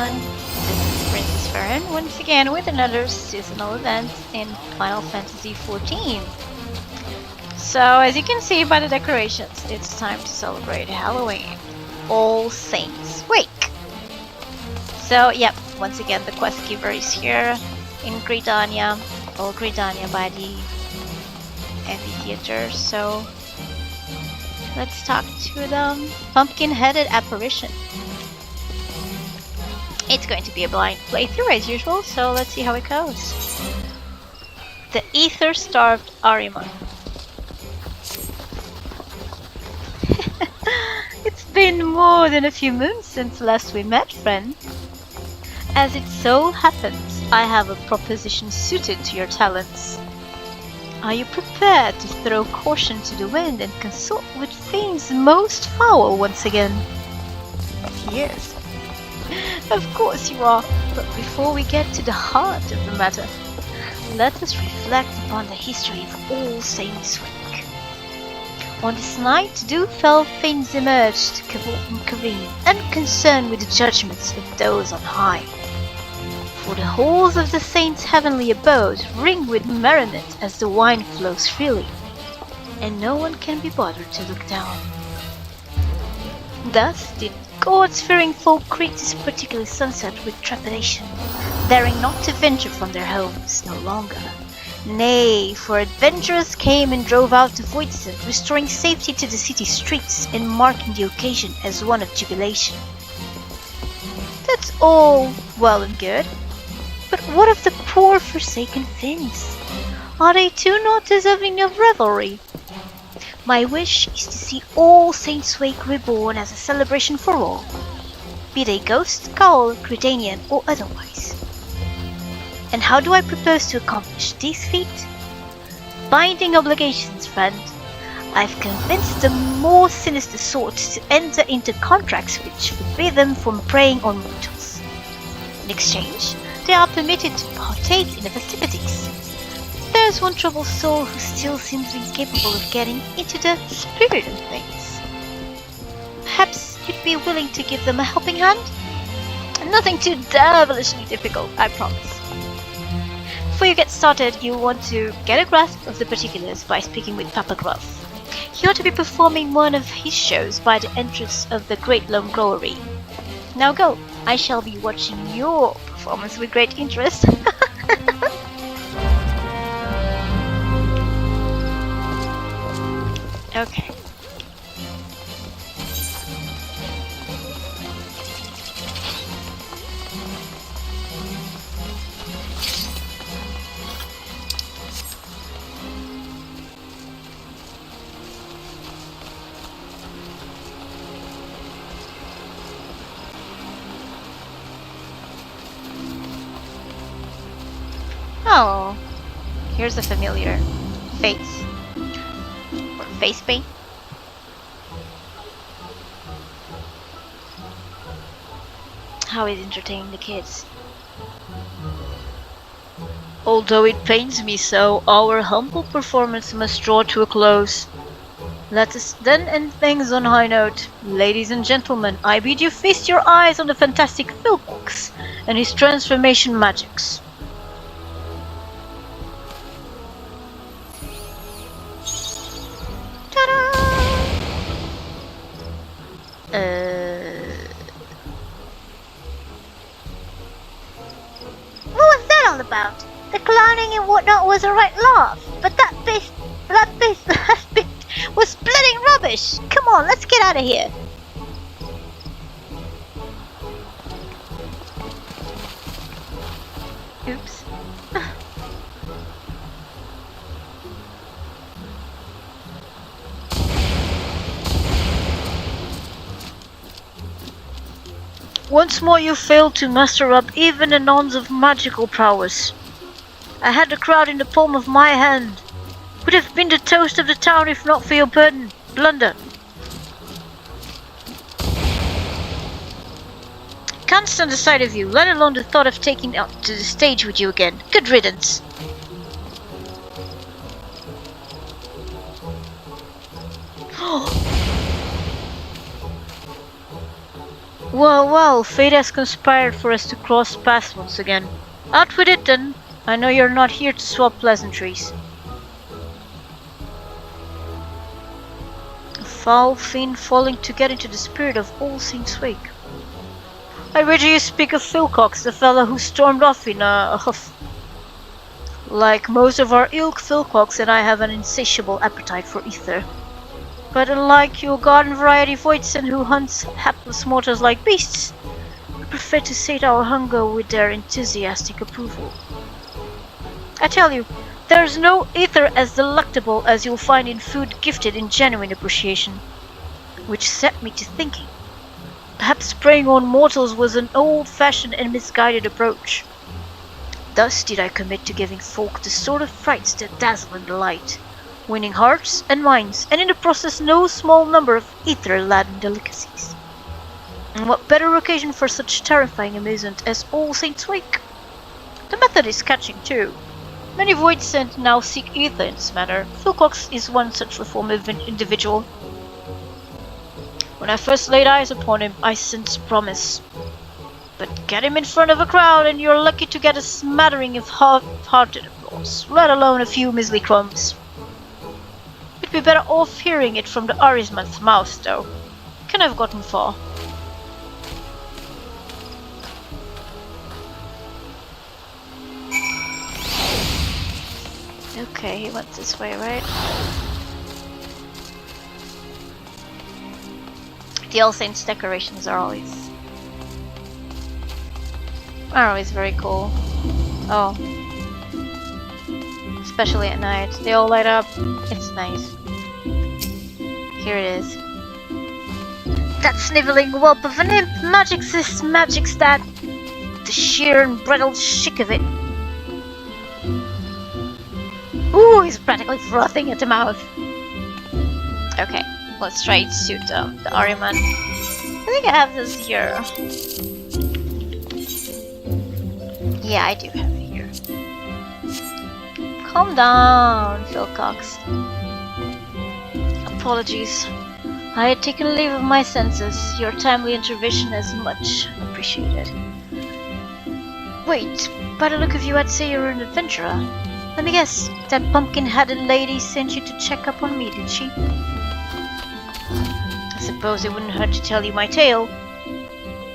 everyone, this is Princess Farron once again with another seasonal event in Final Fantasy XIV. So as you can see by the decorations, it's time to celebrate Halloween, All Saints Week. So yep, once again the quest giver is here in Gridania, or Gridania by the amphitheater, so let's talk to the pumpkin-headed apparition. It's going to be a blind playthrough as usual, so let's see how it goes. The Aether-Starved Ahriman. It's been more than a few months since last we met, friend. As it so happens, I have a proposition suited to your talents. Are you prepared to throw caution to the wind and consult with Fiends most foul once again? Yes. Of course you are, but before we get to the heart of the matter, let us reflect upon the history of All Saints Week. On this night, do fell Fiends emerged to convene, unconcerned with the judgments of those on high. For the halls of the Saints' heavenly abode ring with merriment as the wine flows freely, and no one can be bothered to look down. Thus did God-fearing folk greet this particular sunset with trepidation, daring not to venture from their homes no longer. Nay, for adventurers came and drove out the voids, restoring safety to the city streets and marking the occasion as one of jubilation. That's all well and good, but what of the poor forsaken Fiends? Are they too not deserving of revelry? My wish is to see All Saints Wake reborn as a celebration for all, be they ghost, Gaul, Gridanian or otherwise. And how do I propose to accomplish this feat? Binding obligations, friend. I've convinced the more sinister sorts to enter into contracts which forbid them from preying on mortals. In exchange, they are permitted to partake in the festivities. There's one troubled soul who still seems incapable of getting into the spirit of things. Perhaps you'd be willing to give them a helping hand? Nothing too devilishly difficult, I promise. Before you get started, you'll want to get a grasp of the particulars by speaking with Papa Gruff. He ought to be performing one of his shows by the entrance of the Great Lone Glory. Now go, I shall be watching your performance with great interest. Okay. Oh, here's a familiar face. Or face paint. How is entertaining the kids? Although it pains me so, our humble performance must draw to a close. Let us then end things on a high note. Ladies and gentlemen, I bid you feast your eyes on the fantastic Philpox and his transformation magics. What was that all about? The clowning and whatnot was a right laugh, but that beast was splitting rubbish. Come on, let's get out of here. Oops. Once more you failed to muster up even an ounce of magical prowess. I had the crowd in the palm of my hand. Would have been the toast of the town if not for your blunder. Can't stand the sight of you, let alone the thought of taking out to the stage with you again. Good riddance. Well, well, fate has conspired for us to cross paths once again. Out with it then. I know you're not here to swap pleasantries. A foul fiend falling to get into the spirit of All Saints' Wake. I read you speak of Philcox, the fellow who stormed off in a huff. Like most of our ilk, Philcox and I have an insatiable appetite for ether. But unlike your garden variety Voidson who hunts hapless mortals like beasts, we prefer to sate our hunger with their enthusiastic approval. I tell you, there's no ether as delectable as you'll find in food gifted in genuine appreciation. Which set me to thinking. Perhaps preying on mortals was an old-fashioned and misguided approach. Thus did I commit to giving folk the sort of frights that dazzle and delight, winning hearts and minds, and in the process no small number of ether-laden delicacies. And what better occasion for such terrifying amusement as All Saints' Wake? The method is catching too. Many Voidsent now seek ether in this manner. Philcox is one such reformed individual. When I first laid eyes upon him, I sensed promise. But get him in front of a crowd and you're lucky to get a smattering of half-hearted applause, let alone a few measly crumbs. We'd be better off hearing it from the Ahriman's mouth, though. Can have gotten far. Okay, he went this way, right? The All Saints decorations are always very cool. Oh. Especially at night. They all light up. It's nice. Here it is. That sniveling whelp of an imp magic's this, magic's that. The sheer and brittle chic of it. Ooh, he's practically frothing at the mouth. Okay, let's try to suit the Ahriman. I think I have this here. Yeah, I do have it here. Calm down, Philcox. Apologies. I had taken leave of my senses. Your timely intervention is much appreciated. Wait, by the look of you, I'd say you're an adventurer. Let me guess, that pumpkin-headed lady sent you to check up on me, did she? I suppose it wouldn't hurt to tell you my tale.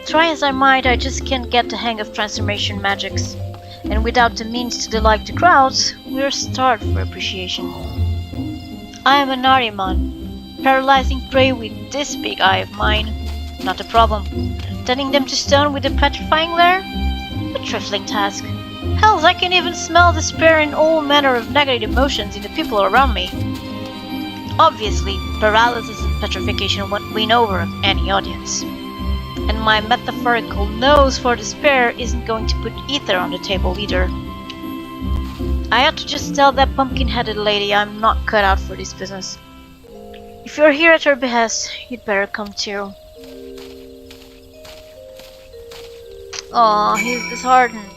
Try as I might, I just can't get the hang of transformation magics. And without the means to delight the crowds, we're starved for appreciation. I am an Ahriman, paralyzing prey with this big eye of mine. Not a problem. Turning them to stone with a petrifying glare? A trifling task. Hells, I can even smell despair and all manner of negative emotions in the people around me. Obviously, paralysis and petrification won't win over any audience. And my metaphorical nose for despair isn't going to put ether on the table either. I had to just tell that pumpkin-headed lady I'm not cut out for this business. If you're here at her behest, you'd better come too. Aw, he's disheartened.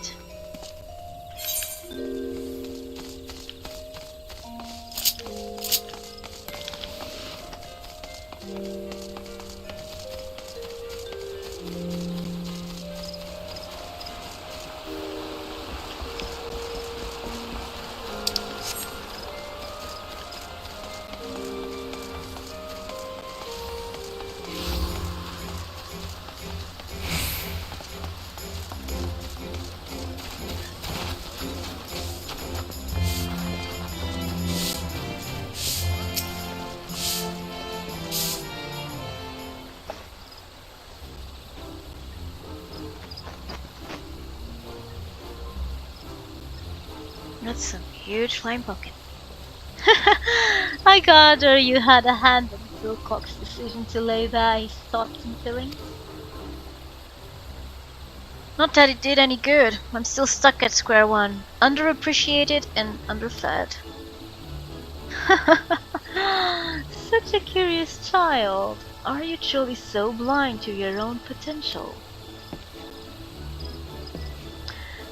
That's some huge flame pumpkin. I gather you had a hand in Philcox's decision to lay bare his thoughts and feelings. Not that it did any good. I'm still stuck at square one, underappreciated and underfed. Such a curious child. Are you truly so blind to your own potential?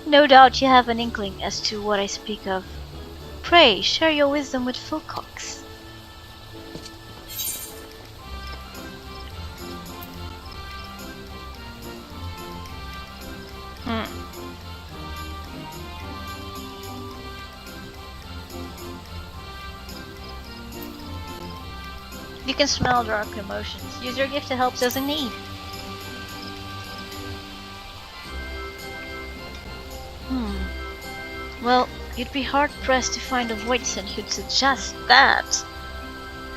No doubt you have an inkling as to what I speak of. Pray, share your wisdom with Philcox. You can smell dark emotions. Use your gift to help those in need. Well, you'd be hard-pressed to find a voidsent who'd suggest that.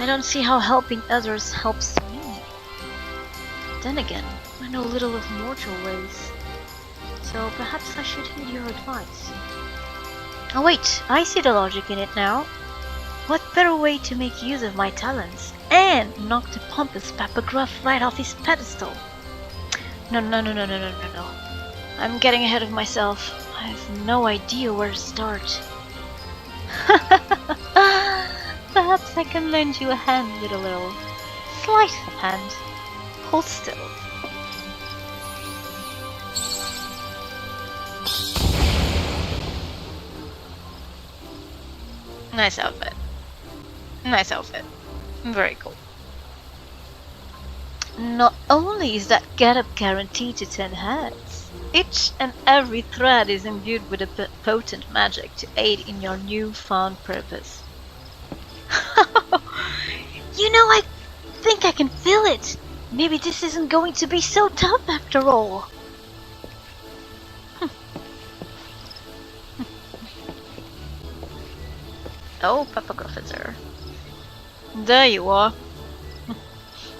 I don't see how helping others helps me. Then again, I know little of mortal ways. So perhaps I should heed your advice. Oh wait, I see the logic in it now. What better way to make use of my talents and knock the pompous Papa Gruff right off his pedestal? No. I'm getting ahead of myself. I have no idea where to start. Perhaps I can lend you a hand with a little sleight of hand. Hold still. Nice outfit. Nice outfit. Very cool. Not only is that getup guaranteed to 10 heads, each and every thread is imbued with a potent magic to aid in your newfound purpose. You know, I think I can feel it. Maybe this isn't going to be so tough after all. Oh, Papa Gruffitzer. There you are.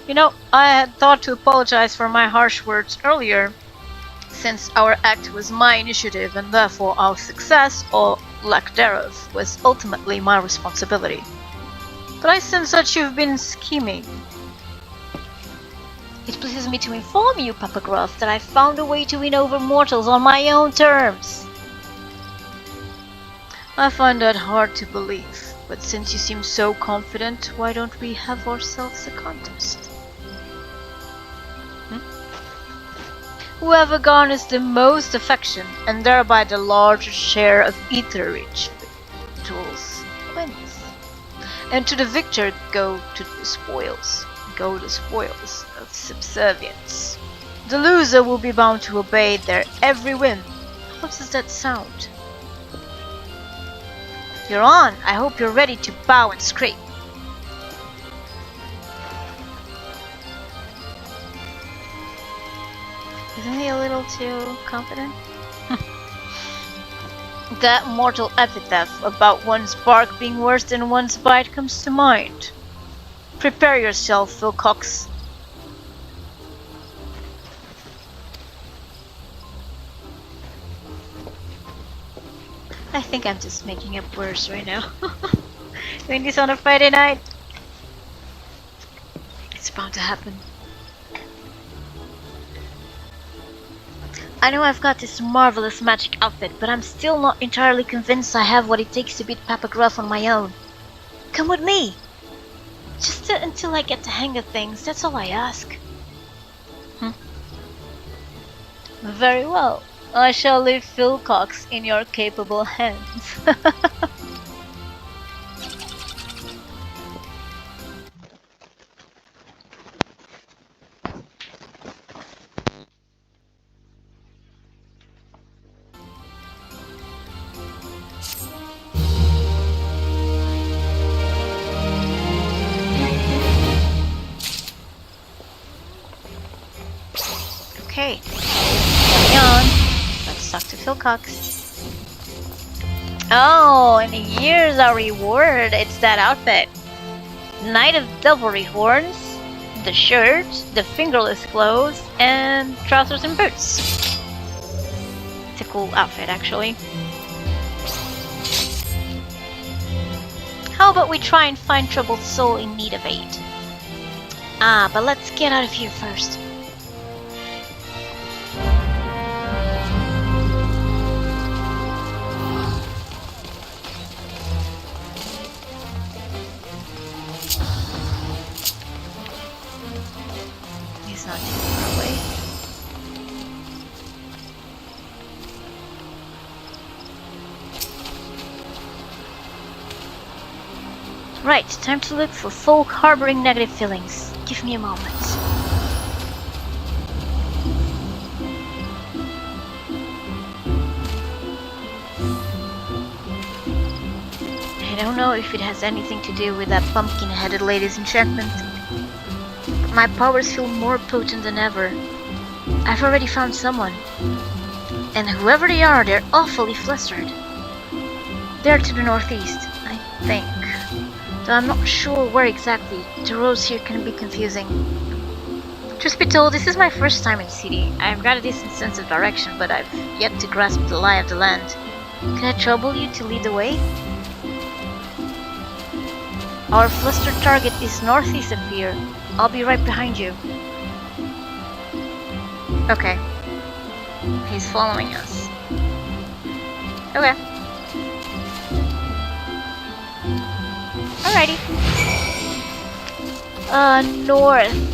You know, I had thought to apologize for my harsh words earlier, since our act was my initiative and therefore our success, or lack thereof, was ultimately my responsibility. But I sense that you've been scheming. It pleases me to inform you, Papa Gruff, that I found a way to win over mortals on my own terms. I find that hard to believe, but since you seem so confident, why don't we have ourselves a contest? Whoever garners the most affection, and thereby the largest share of ether-rich victuals, wins. And to the victor go the spoils of subservience. The loser will be bound to obey their every whim. How does that sound? You're on. I hope you're ready to bow and scrape. Isn't he a little too confident? That mortal epithet about one's bark being worse than one's bite comes to mind. Prepare yourself, Phil Cox. I think I'm just making up words right now. Doing this on a Friday night. It's bound to happen. I know I've got this marvelous magic outfit, but I'm still not entirely convinced I have what it takes to beat Papa Gruff on my own. Come with me! Just until I get the hang of things, that's all I ask. Very well. I shall leave Phil Cox in your capable hands. Okay, carry on. Let's talk to Phil Cox. Oh, and here's our reward. It's that outfit. Knight of Devilry Horns, the shirt, the fingerless clothes, and trousers and boots. It's a cool outfit, actually. How about we try and find troubled soul in need of aid? But let's get out of here first. He's not too far away. Right, time to look for folk harboring negative feelings. Give me a moment. I don't know if it has anything to do with that pumpkin-headed lady's enchantment. My powers feel more potent than ever. I've already found someone. And whoever they are, they're awfully flustered. They're to the northeast, I think. Though I'm not sure where exactly. The roads here can be confusing. Truth be told, this is my first time in the city. I've got a decent sense of direction, but I've yet to grasp the lie of the land. Can I trouble you to lead the way? Our flustered target is northeast of here. I'll be right behind you. Okay. He's following us. Okay. Alrighty. North.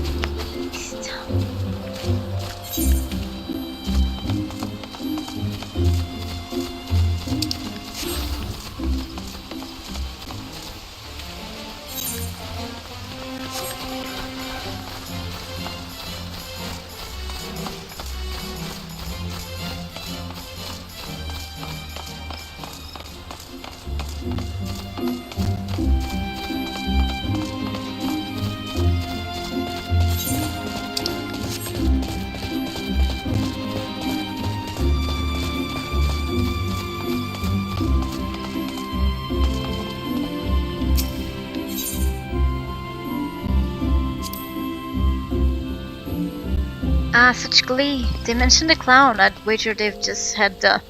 Ah, such glee. They mentioned the clown. I'd wager they've just had the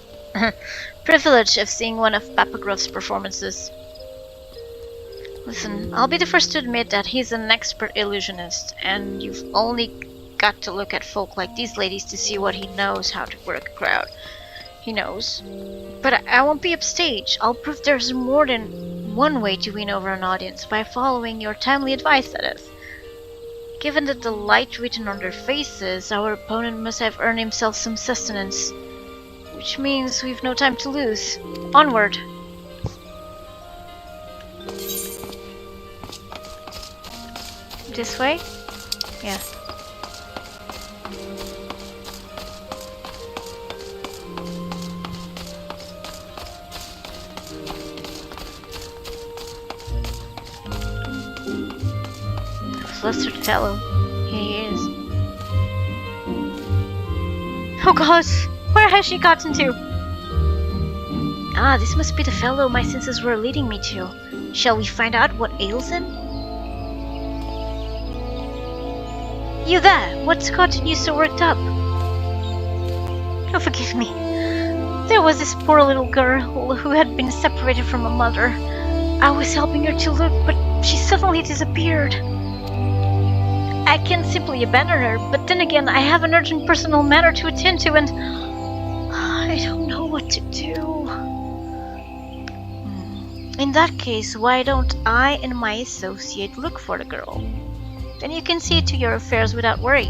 privilege of seeing one of Papa Gruff's performances. Listen, I'll be the first to admit that he's an expert illusionist, and you've only got to look at folk like these ladies to see what he knows how to work a crowd. He knows. But I won't be upstage. I'll prove there's more than one way to win over an audience by following your timely advice, that is. Given that the light written on their faces, our opponent must have earned himself some sustenance. Which means we've no time to lose. Onward! This way? Yeah. Flustered fellow. Here he is. Oh gosh! Where has she gotten to? Ah, this must be the fellow my senses were leading me to. Shall we find out what ails him? You there! What's gotten you so worked up? Oh, forgive me. There was this poor little girl who had been separated from her mother. I was helping her to look, but she suddenly disappeared. I can't simply abandon her, but then again, I have an urgent personal matter to attend to, and I don't know what to do. In that case, why don't I and my associate look for the girl? Then you can see to your affairs without worry.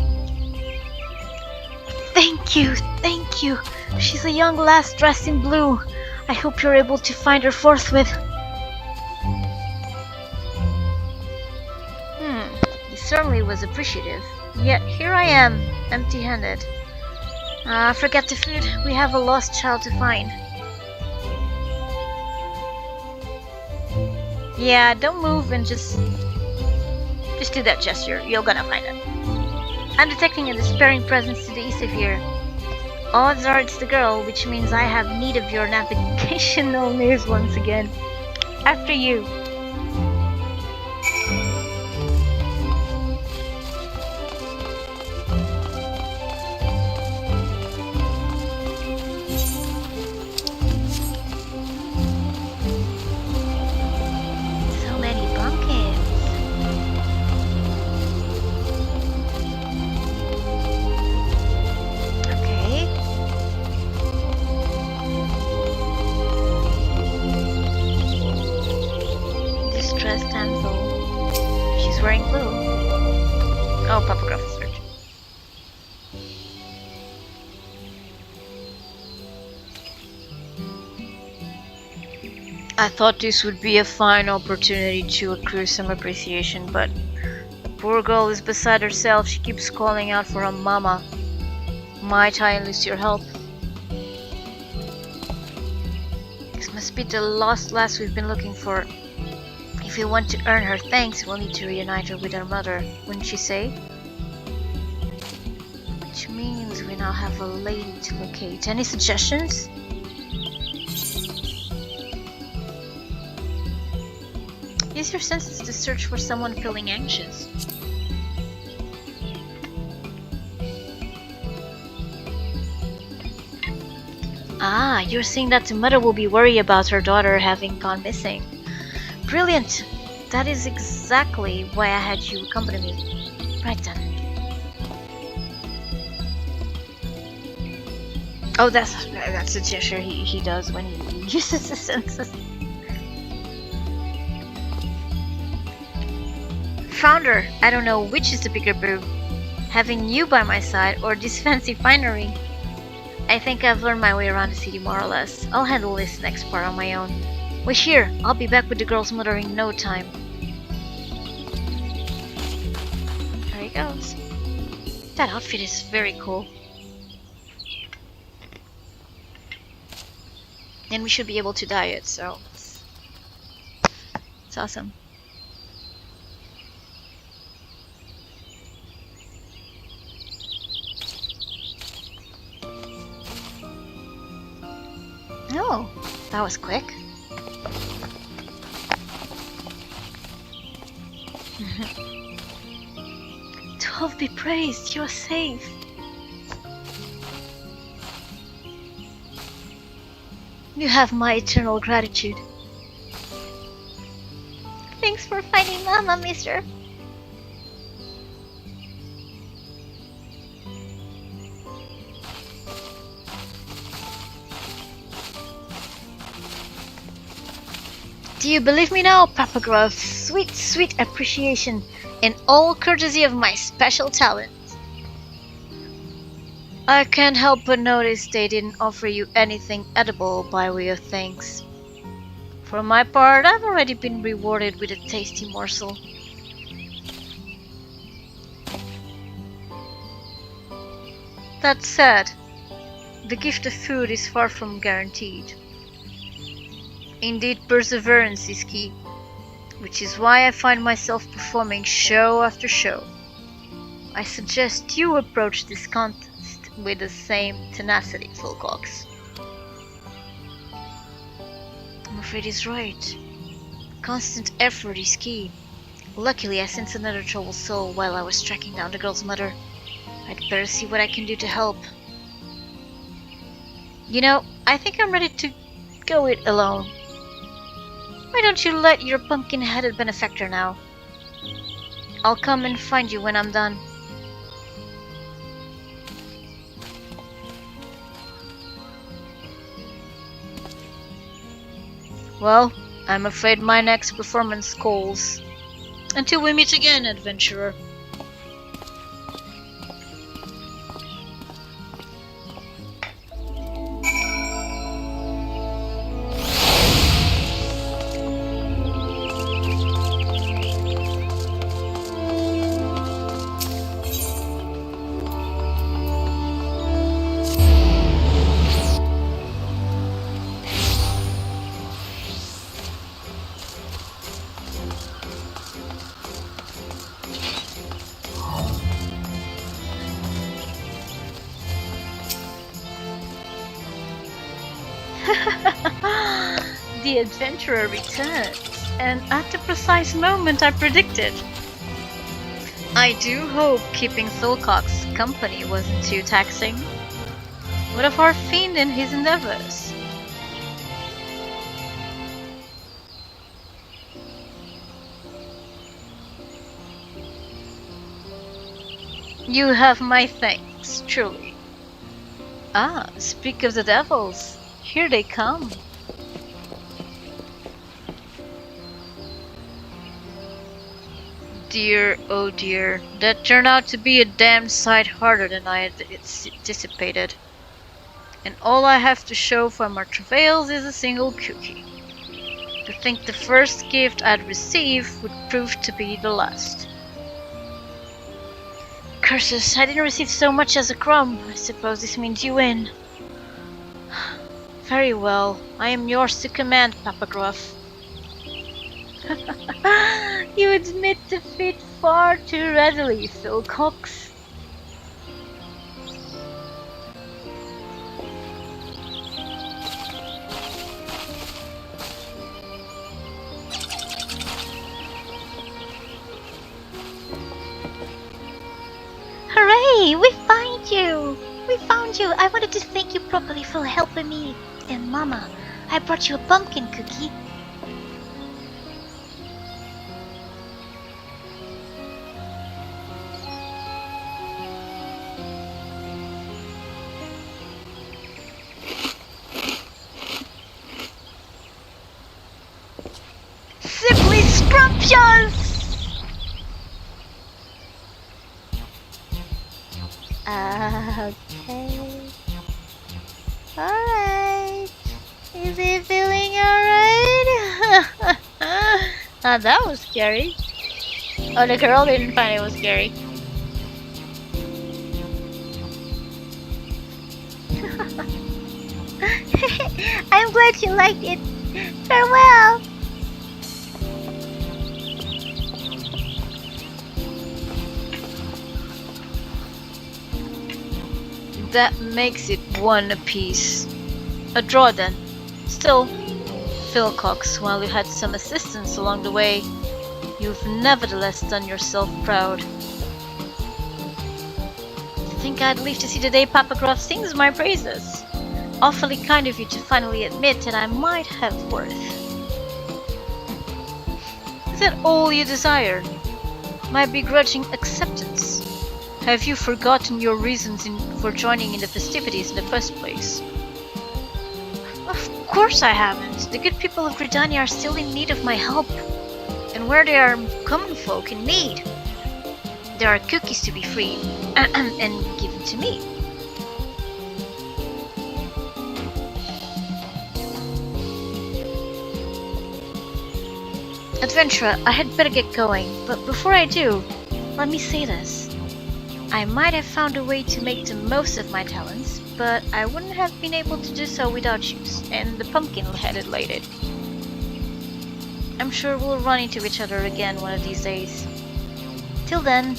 Thank you, thank you. She's a young lass dressed in blue. I hope you're able to find her forthwith. He certainly was appreciative. Yet here I am, empty-handed. Forget the food. We have a lost child to find. Yeah, don't move and just do that gesture. You're gonna find it. I'm detecting a despairing presence to the east of here. Odds are it's the girl, which means I have need of your navigational news once again. After you. So many pumpkins. Okay. Distressed damsel. She's wearing blue. Oh, Papa is search. I thought this would be a fine opportunity to accrue some appreciation, but the poor girl is beside herself. She keeps calling out for her mama. Might I enlist your help? This must be the lost lass we've been looking for. If we want to earn her thanks, we'll need to reunite her with her mother, wouldn't you say? Which means we now have a lady to locate. Any suggestions? Use your senses to search for someone feeling anxious. Ah, you're saying that the mother will be worried about her daughter having gone missing. Brilliant! That is exactly why I had you accompany me. Right then. Oh, that's a gesture he does when he uses his senses. Found her! I don't know which is the bigger boob. Having you by my side or this fancy finery. I think I've learned my way around the city more or less. I'll handle this next part on my own. Wait here, I'll be back with the girl's mother in no time. There he goes. That outfit is very cool. And we should be able to dye it, so it's awesome. Oh, that was quick. Twelve be praised, you're safe. You have my eternal gratitude. Thanks for finding Mama, mister. Do you believe me now, Papa Gruff? Sweet, sweet appreciation in all courtesy of my special talent. I can't help but notice they didn't offer you anything edible by way of thanks. For my part, I've already been rewarded with a tasty morsel. That said, the gift of food is far from guaranteed. Indeed, perseverance is key, which is why I find myself performing show after show. I suggest you approach this contest with the same tenacity, Philcox. I'm afraid he's right. Constant effort is key. Luckily, I sensed another troubled soul while I was tracking down the girl's mother. I'd better see what I can do to help. You know, I think I'm ready to go it alone. Why don't you let your pumpkin-headed benefactor now? I'll come and find you when I'm done. Well, I'm afraid my next performance calls. Until we meet again, adventurer. The adventurer returns, and at the precise moment I predicted. I do hope keeping Philcox company wasn't too taxing. What of our fiend and his endeavors? You have my thanks, truly. Ah, speak of the devils. Here they come. Dear, oh dear, that turned out to be a damned sight harder than I had anticipated. And all I have to show for my travails is a single cookie. To think the first gift I'd receive would prove to be the last. Curses, I didn't receive so much as a crumb. I suppose this means you win. Very well, I am yours to command, Papa Gruff. You admit defeat far too readily, Philcox. we found you. I wanted to thank you properly for helping me. And Mama, I brought you a pumpkin cookie. Simply scrumptious! Okay. Alright. Is he feeling alright? That was scary. Oh, the girl didn't find it was scary. I'm glad you liked it. Farewell! That makes it 1 apiece. A draw then. Still, Philcox, while you had some assistance along the way, you've nevertheless done yourself proud. I think I'd leave to see the day Papa Graf sings my praises. Awfully kind of you to finally admit that I might have worth. Is that all you desire? My begrudging acceptance? Have you forgotten your reasons for joining in the festivities in the first place? Of course I haven't. The good people of Gridania are still in need of my help. And where there are common folk in need, there are cookies to be freed and given to me. Adventurer, I had better get going, but before I do, let me say this. I might have found a way to make the most of my talents, but I wouldn't have been able to do so without you and the pumpkin-headed lady. I'm sure we'll run into each other again one of these days. Till then.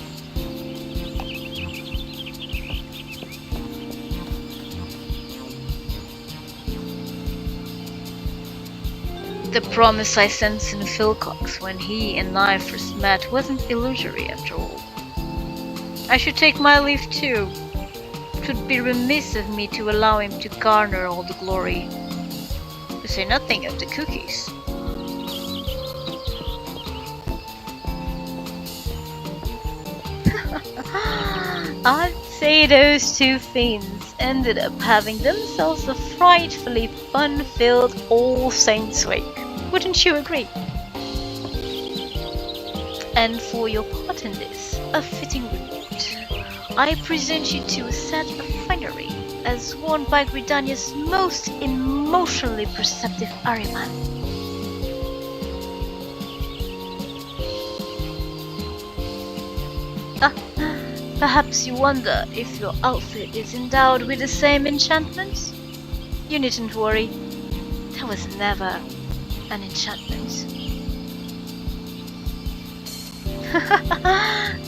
The promise I sensed in Philcox when he and I first met wasn't illusory after all. I should take my leave too. It would be remiss of me to allow him to garner all the glory. To say nothing of the cookies. I'd say those two fiends ended up having themselves a frightfully fun-filled All Saints Week. Wouldn't you agree? And for your part in this, a fitting reward. I present you to a set of finery, as worn by Gridania's most emotionally perceptive Ahriman. Perhaps you wonder if your outfit is endowed with the same enchantments? You needn't worry. That was never an enchantment.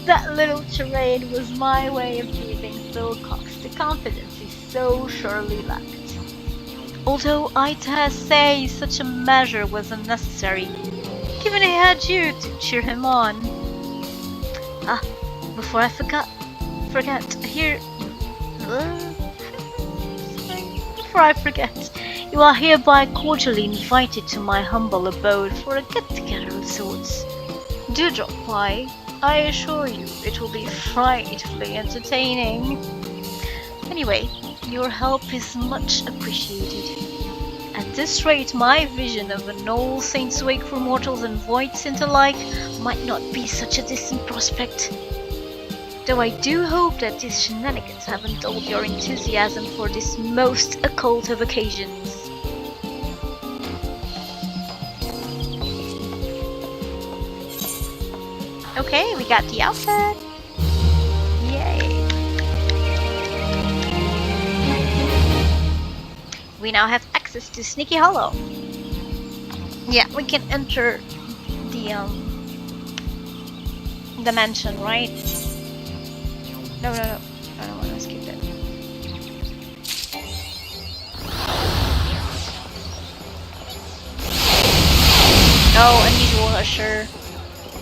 That little charade was my way of giving Philcox the confidence he so surely lacked. Although I dare say such a measure was unnecessary, given he had you to cheer him on. Before I forget, you are hereby cordially invited to my humble abode for a get-together of sorts. Do drop by. I assure you it will be frightfully entertaining. Anyway, your help is much appreciated. At this rate, my vision of an All Saints Wake for mortals and void sent alike might not be such a distant prospect. Though I do hope that these shenanigans haven't dulled your enthusiasm for this most occult of occasions. Okay, we got the outfit. Yay. We now have access to Sneaky Hollow. Yeah, we can enter the mansion, right? No, I don't want to skip it. Oh, unusual usher.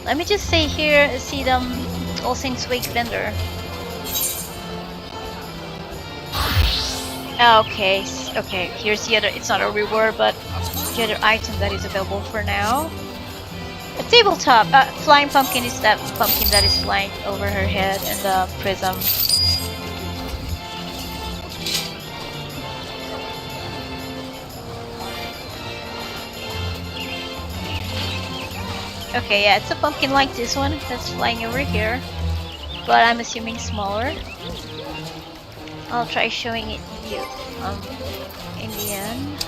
Let me just say here, see them All Saints Wake vendor. Okay, okay. Here's the other. It's not a reward, but the other item that is available for now. A tabletop. Flying pumpkin is that pumpkin that is flying over her head, and the prism. Okay, yeah, it's a pumpkin like this one that's flying over here, but I'm assuming smaller. I'll try showing it to you in the end.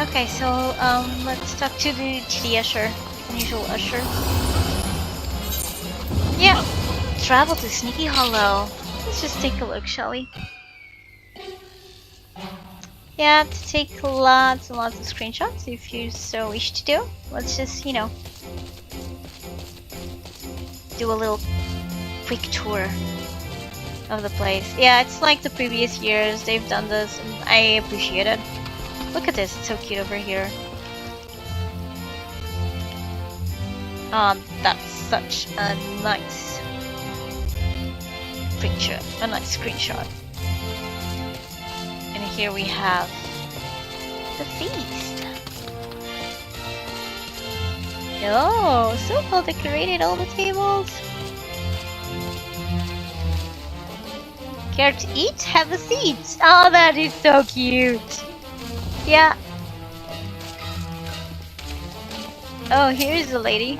Okay, so let's talk to the usher, unusual usher. Yeah, travel to Sneaky Hollow. Let's just take a look, shall we? Yeah, to take lots and lots of screenshots if you so wish to do. Let's just, you know, do a little quick tour of the place. Yeah, it's like the previous years they've done this, and I appreciate it. Look at this, it's so cute over here. That's such a nice picture, a nice screenshot. And here we have the feast. Oh, so well decorated, all the tables. Care to eat? Have a seat. Oh, that is so cute. Yeah. Oh, here's the lady.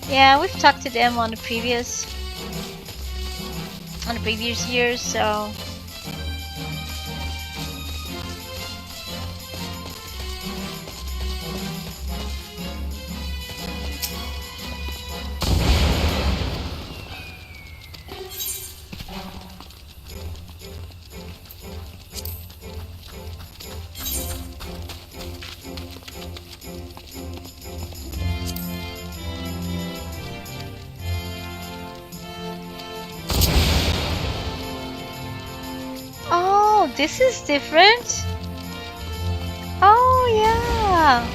Yeah, we've talked to them on the previous years, so oh, this is different. Oh yeah,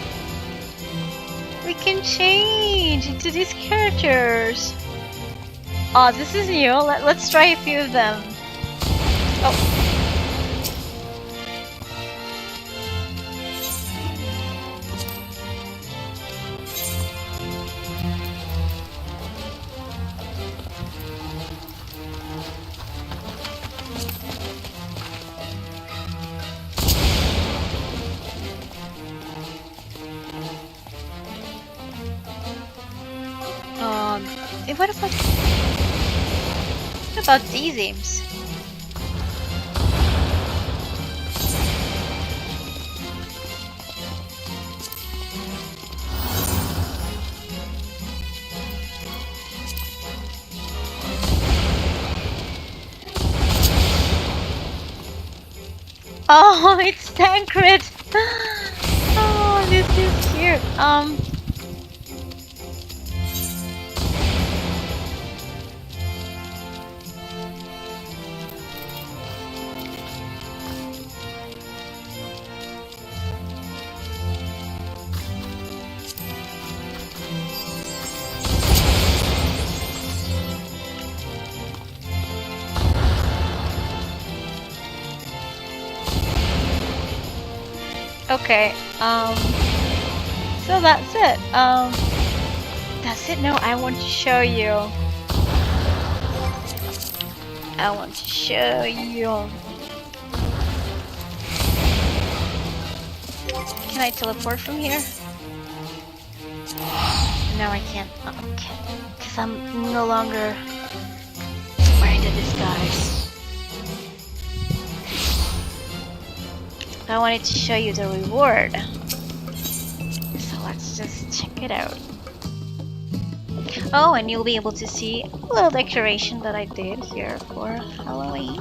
we can change into these characters. Oh, this is new. Let's try a few of them. Oh. What about these aims? Oh, it's Tancred! Oh, this is cute. Okay, so that's it. That's it? No, I want to show you. I want to show you. Can I teleport from here? No, I can't. Okay, because I'm no longer wearing the disguise. I wanted to show you the reward. So let's just check it out. Oh, and you'll be able to see a little decoration that I did here for Halloween.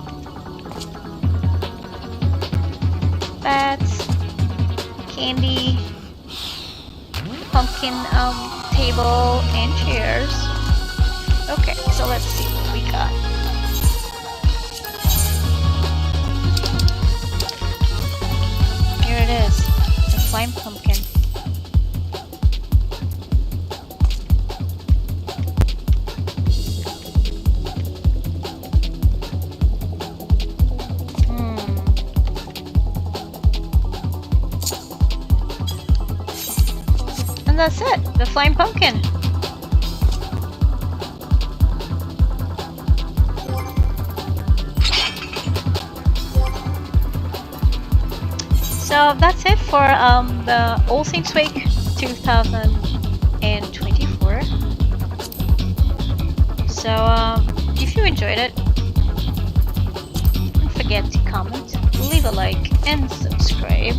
Bats, candy, pumpkin table, and chairs. Okay, so let's see what we got. Here it is, the slime pumpkin. And that's it, the slime pumpkin. So that's it for the All Saints Week 2024. So if you enjoyed it, don't forget to comment, leave a like, and subscribe.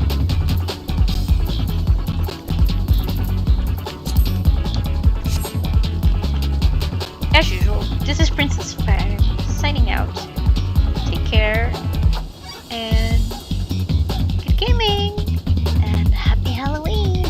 As usual, this is Princess Farron signing out. Take care and good gaming and happy Halloween!